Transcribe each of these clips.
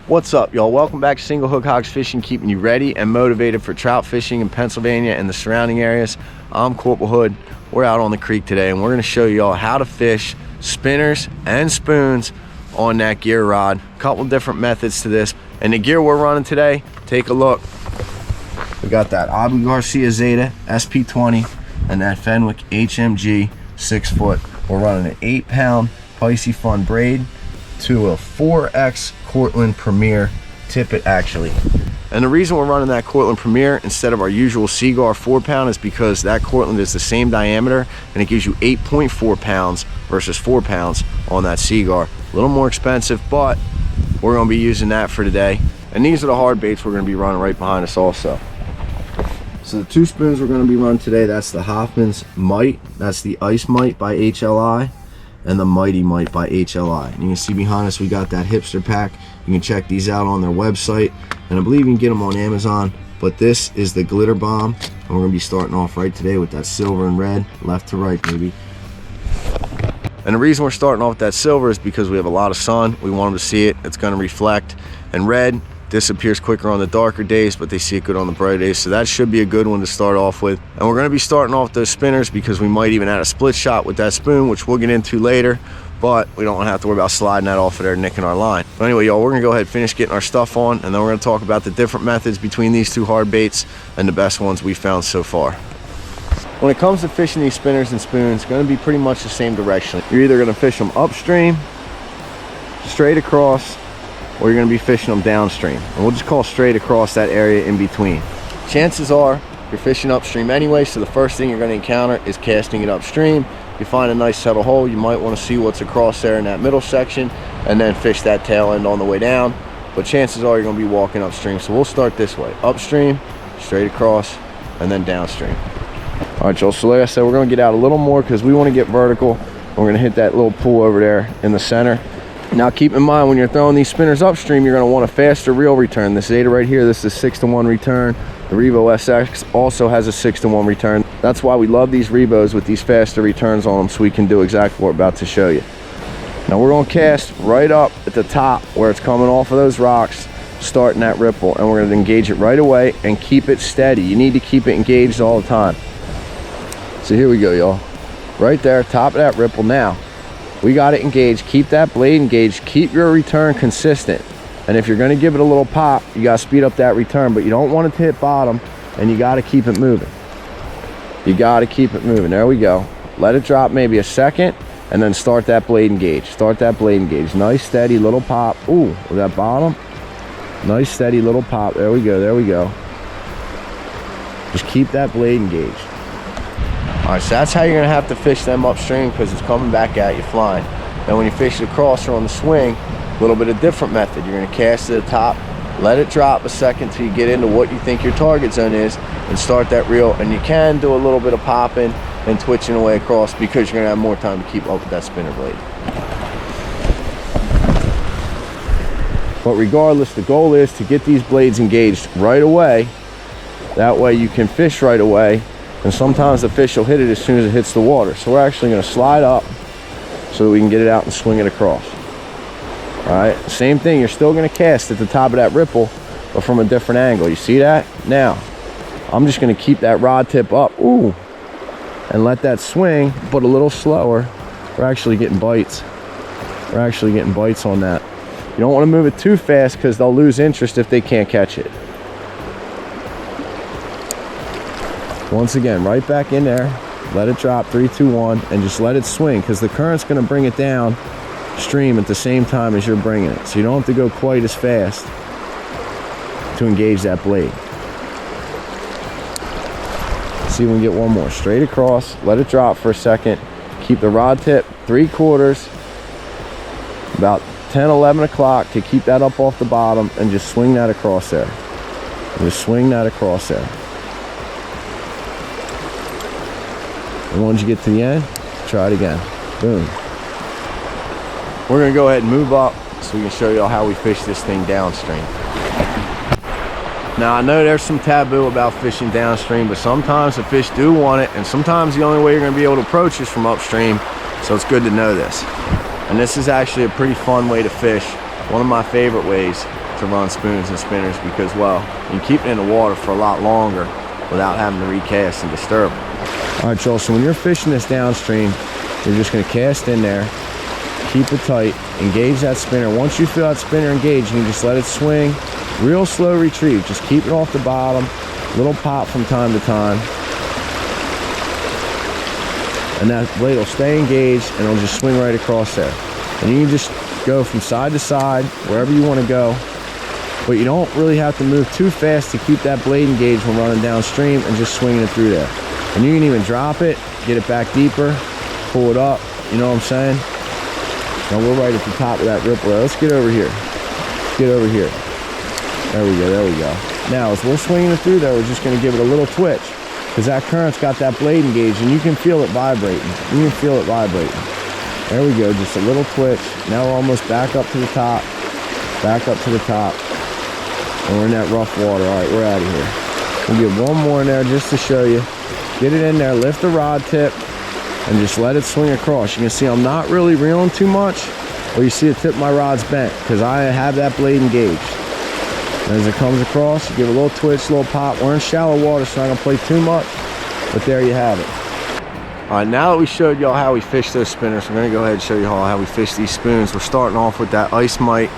What's up, y'all? Welcome back to Single Hook Hogs Fishing, keeping you ready and motivated for trout fishing in Pennsylvania and the surrounding areas. I'm Corporal Hood. We're out on the creek today and we're going to show y'all how to fish spinners and spoons on that gear rod. A couple different methods to this. And the gear we're running today, take a look. We got that Abu Garcia Zeta SP20 and that Fenwick HMG 6 foot. We're running an 8-pound Pisces Fun braid to a 4X Cortland Premier tippet actually. And the reason we're running that Cortland Premier instead of our usual Seaguar 4-pound is because that Cortland is the same diameter and it gives you 8.4 pounds versus 4 pounds on that Seaguar. A little more expensive, but we're going to be using that for today. And these are the hard baits we're going to be running right behind us also. So the two spoons we're going to be running today, that's the Hoffman's Mite, that's the Ice Mite by HLI, and the Mighty Mite by HLI. And you can see behind us we got that Hipster pack. You can check these out on their website, and I believe you can get them on Amazon. But this is the Glitter Bomb, and we're gonna be starting off right today with that silver and red, left to right maybe. And the reason we're starting off with that silver is because we have a lot of sun. We want them to see it. It's gonna reflect. And red disappears quicker on the darker days, but they see it good on the bright days. So that should be a good one to start off with. And we're gonna be starting off those spinners because we might even add a split shot with that spoon, which we'll get into later, but we don't have to worry about sliding that off of there and nicking our line. But anyway, y'all, we're gonna go ahead and finish getting our stuff on, and then we're gonna talk about the different methods between these two hard baits and the best ones we found so far. When it comes to fishing these spinners and spoons, it's gonna be pretty much the same direction. You're either gonna fish them upstream, straight across, or you're going to be fishing them downstream, and we'll just call straight across that area in between. Chances are you're fishing upstream anyway, so the first thing you're going to encounter is casting it upstream. You find a nice settle hole, you might want to see what's across there in that middle section and then fish that tail end on the way down, but chances are you're going to be walking upstream. So we'll start this way: upstream, straight across, and then downstream. All right, y'all, so like I said, we're going to get out a little more because we want to get vertical. We're going to hit that little pool over there in the center. Now keep in mind, when you're throwing these spinners upstream, you're going to want a faster reel return. This Zeta right here, this is 6-to-1 return. The Revo SX also has a 6-to-1 return. That's why we love these Revos with these faster returns on them, so we can do exactly what we're about to show you. Now we're going to cast right up at the top where it's coming off of those rocks, starting that ripple, and we're going to engage it right away and keep it steady. You need to keep it engaged all the time. So here we go, y'all. Right there, top of that ripple. Now we got it engaged. Keep that blade engaged. Keep your return consistent. And if you're going to give it a little pop, you got to speed up that return, but you don't want it to hit bottom, and you got to keep it moving. You got to keep it moving. There we go. Let it drop maybe a second, and then start that blade engaged. Start that blade engaged. Nice steady little pop. Ooh, was that bottom? Nice steady little pop. There we go. There we go. Just keep that blade engaged. All right, so that's how you're gonna have to fish them upstream, because it's coming back at you flying. Now when you fish it across or on the swing, a little bit of different method. You're gonna cast to the top, let it drop a second till you get into what you think your target zone is, and start that reel. And you can do a little bit of popping and twitching away across because you're gonna have more time to keep up with that spinner blade. But regardless, the goal is to get these blades engaged right away. That way you can fish right away. And sometimes the fish will hit it as soon as it hits the water. So we're actually going to slide up so that we can get it out and swing it across. All right, same thing. You're still going to cast at the top of that ripple, but from a different angle. You see that? Now, I'm just going to keep that rod tip up, ooh, and let that swing, but a little slower. We're actually getting bites. We're actually getting bites on that. You don't want to move it too fast because they'll lose interest if they can't catch it. Once again, right back in there, let it drop, 3, 2, 1, and just let it swing, because the current's going to bring it down stream at the same time as you're bringing it, so you don't have to go quite as fast to engage that blade. See if we can get one more. Straight across, let it drop for a second, keep the rod tip 3/4, about 10, 11 o'clock to keep that up off the bottom, and just swing that across there. Just swing that across there. And once you get to the end, try it again. Boom. We're gonna go ahead and move up so we can show y'all how we fish this thing downstream. Now I know there's some taboo about fishing downstream, but sometimes the fish do want it, and sometimes the only way you're gonna be able to approach is from upstream, so it's good to know this. And this is actually a pretty fun way to fish. One of my favorite ways to to run spoons and spinners because, well, you can keep it in the water for a lot longer without having to recast and disturb them. All right, y'all, so when you're fishing this downstream, you're just gonna cast in there, keep it tight, engage that spinner. Once you feel that spinner engaged, you can just let it swing, real slow retrieve. Just keep it off the bottom, little pop from time to time. And that blade will stay engaged and it'll just swing right across there. And you can just go from side to side, wherever you wanna go. But you don't really have to move too fast to keep that blade engaged when running downstream and just swinging it through there. And you can even drop it, get it back deeper, pull it up, you know what I'm saying? Now we're right at the top of that ripple there. Let's get over here. Let's get over here. There we go, there we go. Now as we're swinging it through there, we're just gonna give it a little twitch because that current's got that blade engaged and you can feel it vibrating. You can feel it vibrating. There we go, just a little twitch. Now we're almost back up to the top. Back up to the top. And we're in that rough water. All right, we're out of here. We'll get one more in there just to show you. Get it in there, lift the rod tip, and just let it swing across. You can see I'm not really reeling too much, or you see the tip of my rod's bent, because I have that blade engaged. And as it comes across, you give a little twitch, a little pop. We're in shallow water, so I'm not gonna play too much, but there you have it. All right, now that we showed y'all how we fish those spinners, we're gonna go ahead and show you all how we fish these spoons. We're starting off with that ice mite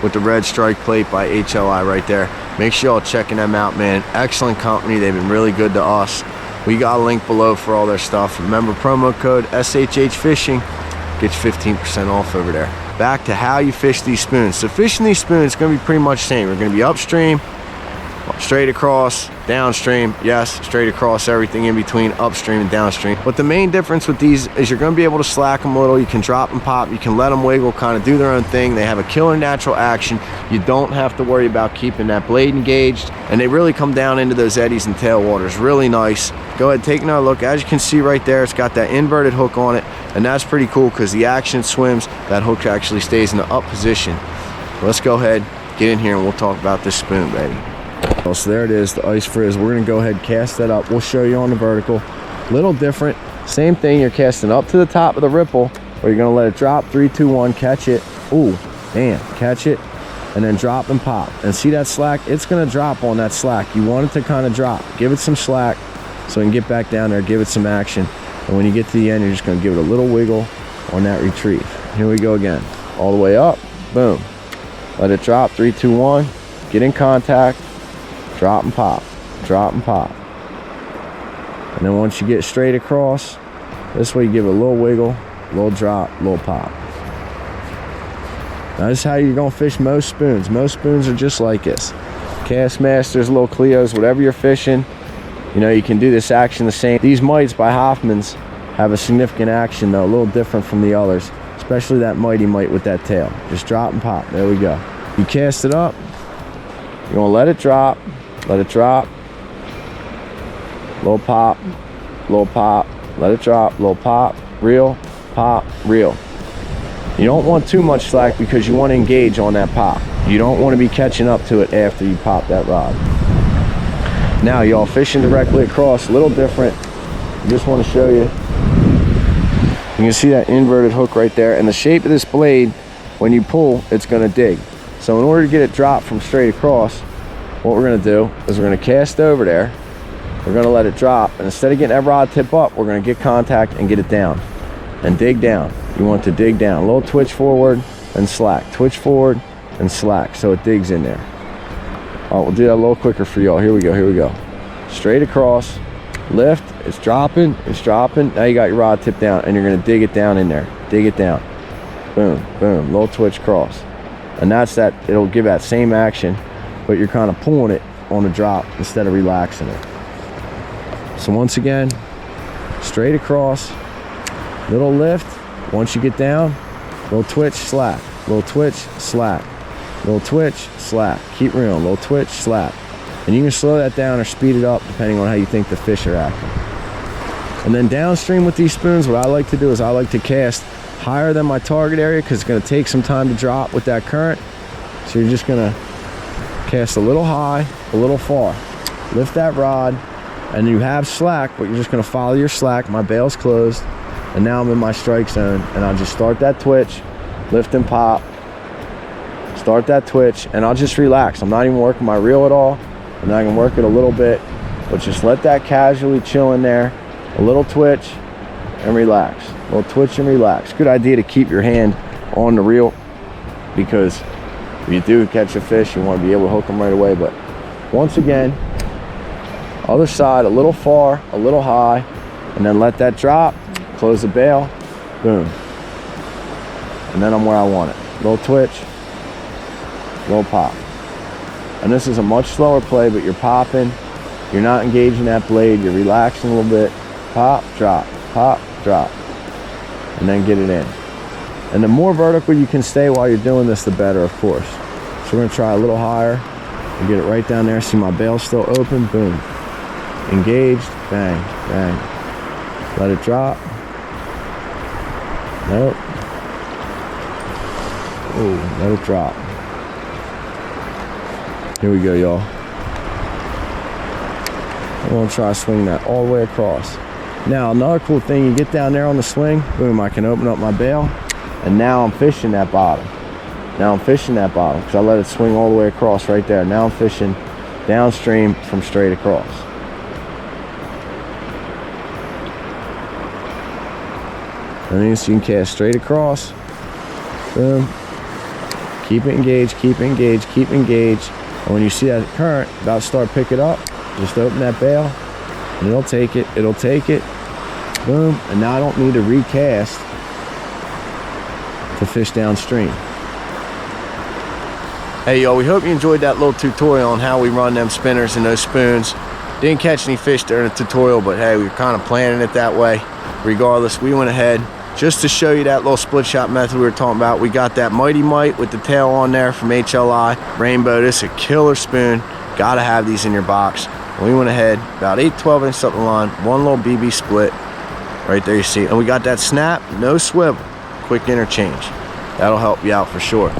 with the red strike plate by HLI right there. Make sure y'all checking them out, man. Excellent company, they've been really good to us. We got a link below for all their stuff. Remember, promo code SHH Fishing gets 15% off over there. Back to how you fish these spoons. So fishing these spoons is gonna be pretty much the same. We're gonna be upstream, straight across, downstream, yes, straight across, everything in between, upstream and downstream. But the main difference with these is you're gonna be able to slack them a little. You can drop and pop, you can let them wiggle, kind of do their own thing. They have a killer natural action. You don't have to worry about keeping that blade engaged, and they really come down into those eddies and tailwaters. Really nice. Go ahead, take another look. As you can see right there, it's got that inverted hook on it, and that's pretty cool because the action swims, that hook actually stays in the up position. Let's go ahead, get in here, and we'll talk about this spoon, baby. So there it is, the ice frizz. We're gonna go ahead and cast that up. We'll show you on the vertical. Little different, same thing. You're casting up to the top of the ripple, or you're gonna let it drop. 3, 2, 1, catch it. Ooh, man, catch it, and then drop and pop. And see that slack? It's gonna drop on that slack. You want it to kind of drop. Give it some slack so it can get back down there, give it some action. And when you get to the end, you're just gonna give it a little wiggle on that retrieve. Here we go again. All the way up, boom. Let it drop, 3, 2, 1. Get in contact. Drop and pop, drop and pop. And then once you get straight across, this way you give it a little wiggle, little drop, little pop. Now this is how you're gonna fish most spoons. Most spoons are just like this. Castmasters, little Cleos, whatever you're fishing, you know, you can do this action the same. These mites by Hoffman's have a significant action though, a little different from the others, especially that mighty mite with that tail. Just drop and pop, there we go. You cast it up, you're gonna let it drop, let it drop, little pop, let it drop, little pop, reel, pop, reel. You don't want too much slack because you want to engage on that pop. You don't want to be catching up to it after you pop that rod. Now y'all fishing directly across, a little different. I just want to show you. You can see that inverted hook right there, and the shape of this blade, when you pull, it's going to dig. So in order to get it dropped from straight across, what we're gonna do is we're gonna cast over there, we're gonna let it drop, and instead of getting that rod tip up, we're gonna get contact and get it down and dig down. You want to dig down, a little twitch forward and slack, twitch forward and slack, so it digs in there. All right, we'll do that a little quicker for y'all. Here we go, here we go. Straight across, lift, it's dropping, now you got your rod tip down, and you're gonna dig it down in there, dig it down, boom, boom, little twitch cross. And that's that, it'll give that same action, but you're kind of pulling it on the drop instead of relaxing it. So once again, straight across, little lift. Once you get down, little twitch, slack, little twitch, slack, little twitch, slack. Keep reeling, little twitch, slack. And you can slow that down or speed it up depending on how you think the fish are acting. And then downstream with these spoons, what I like to do is I like to cast higher than my target area because it's going to take some time to drop with that current. So you're just going to cast a little high, a little far. Lift that rod, and you have slack, but you're just going to follow your slack. My bail's closed, and now I'm in my strike zone, and I'll just start that twitch, lift and pop, start that twitch, and I'll just relax. I'm not even working my reel at all. And I can work it a little bit, but just let that casually chill in there. A little twitch and relax. A little twitch and relax. Good idea to keep your hand on the reel, because if you do catch a fish, you want to be able to hook them right away. But once again, other side, a little far, a little high, and then let that drop, close the bail, boom. And then I'm where I want it. Little twitch, little pop. And this is a much slower play, but you're popping, you're not engaging that blade, you're relaxing a little bit. Pop, drop, and then get it in. And the more vertical you can stay while you're doing this, the better, of course. So we're gonna try a little higher and get it right down there. See my bail still open, boom. Engaged, bang, bang. Let it drop. Nope. Oh, let it drop. Here we go, y'all. I'm gonna try to swing that all the way across. Now, another cool thing, you get down there on the swing, boom, I can open up my bail, and now I'm fishing that bottom. Now I'm fishing that bottom, because I let it swing all the way across right there. Now I'm fishing downstream from straight across. That means you can cast straight across, boom. Keep it engaged, keep it engaged, keep it engaged. And when you see that current about to start picking up, just open that bail, and it'll take it, boom. And now I don't need to recast to fish downstream. Hey y'all, we hope you enjoyed that little tutorial on how we run them spinners and those spoons. Didn't catch any fish during the tutorial, but hey, we were kind of planning it that way. Regardless, we went ahead just to show you that little split shot method we were talking about. We got that Mighty Mite with the tail on there from HLI Rainbow. This is a killer spoon. Gotta have these in your box. We went ahead, about 8-12 inch something line, one little BB split. Right there you see. And we got that snap, no swivel, quick interchange. That'll help you out for sure.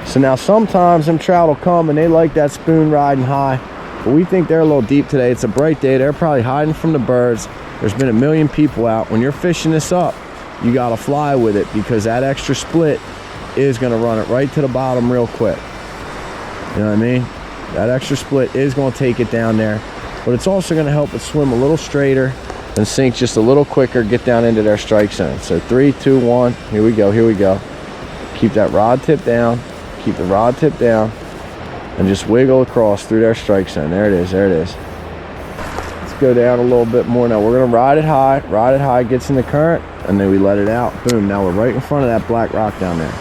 So now sometimes them trout will come and they like that spoon riding high, but we think they're a little deep today. It's a bright day. They're probably hiding from the birds. There's been a million people out. When you're fishing this up, you gotta fly with it, because that extra split is gonna run it right to the bottom real quick. You know what I mean? That extra split is gonna take it down there, but it's also gonna help it swim a little straighter and sink just a little quicker, get down into their strike zone. So 3, 2, 1, here we go, here we go. Keep that rod tip down, keep the rod tip down, and just wiggle across through their strike zone. There it is, there it is. Let's go down a little bit more now. We're gonna ride it high, gets in the current, and then we let it out. Boom, now we're right in front of that black rock down there.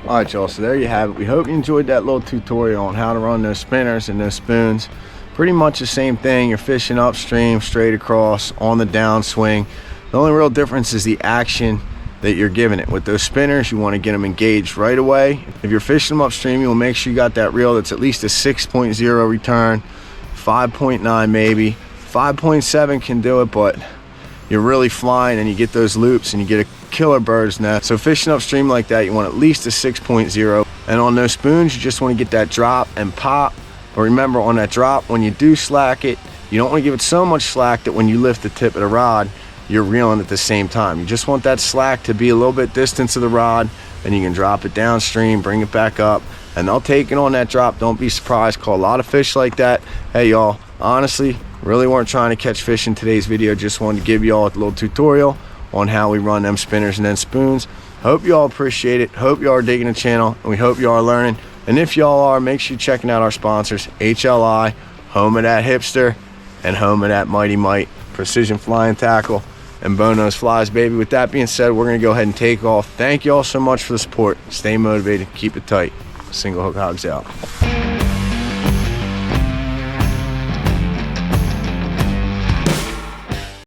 All right, y'all, so there you have it. We hope you enjoyed that little tutorial on how to run those spinners and those spoons. Pretty much the same thing. You're fishing upstream, straight across, on the downswing. The only real difference is the action that you're giving it. With those spinners, you want to get them engaged right away. If you're fishing them upstream, you'll make sure you got that reel that's at least a 6.0 return, 5.9 maybe. 5.7 can do it, but you're really flying and you get those loops and you get a killer bird's nest. So fishing upstream like that, you want at least a 6.0. And on those spoons, you just want to get that drop and pop. But remember, on that drop, when you do slack it, you don't want to give it so much slack that when you lift the tip of the rod, you're reeling at the same time. You just want that slack to be a little bit distant to the rod, and you can drop it downstream, bring it back up, and they'll take it on that drop. Don't be surprised. Caught a lot of fish like that. Hey y'all, honestly, really weren't trying to catch fish in today's video. Just wanted to give y'all a little tutorial on how we run them spinners and then spoons. Hope y'all appreciate it. Hope y'all are digging the channel, and we hope y'all are learning. And if y'all are, make sure you're checking out our sponsors, HLI, home of that Hipster, and home of that Mighty Mite, precision flying tackle, and bone-nose flies, baby. With that being said, we're gonna go ahead and take off. Thank y'all so much for the support. Stay motivated, keep it tight. Single Hook Hogs out.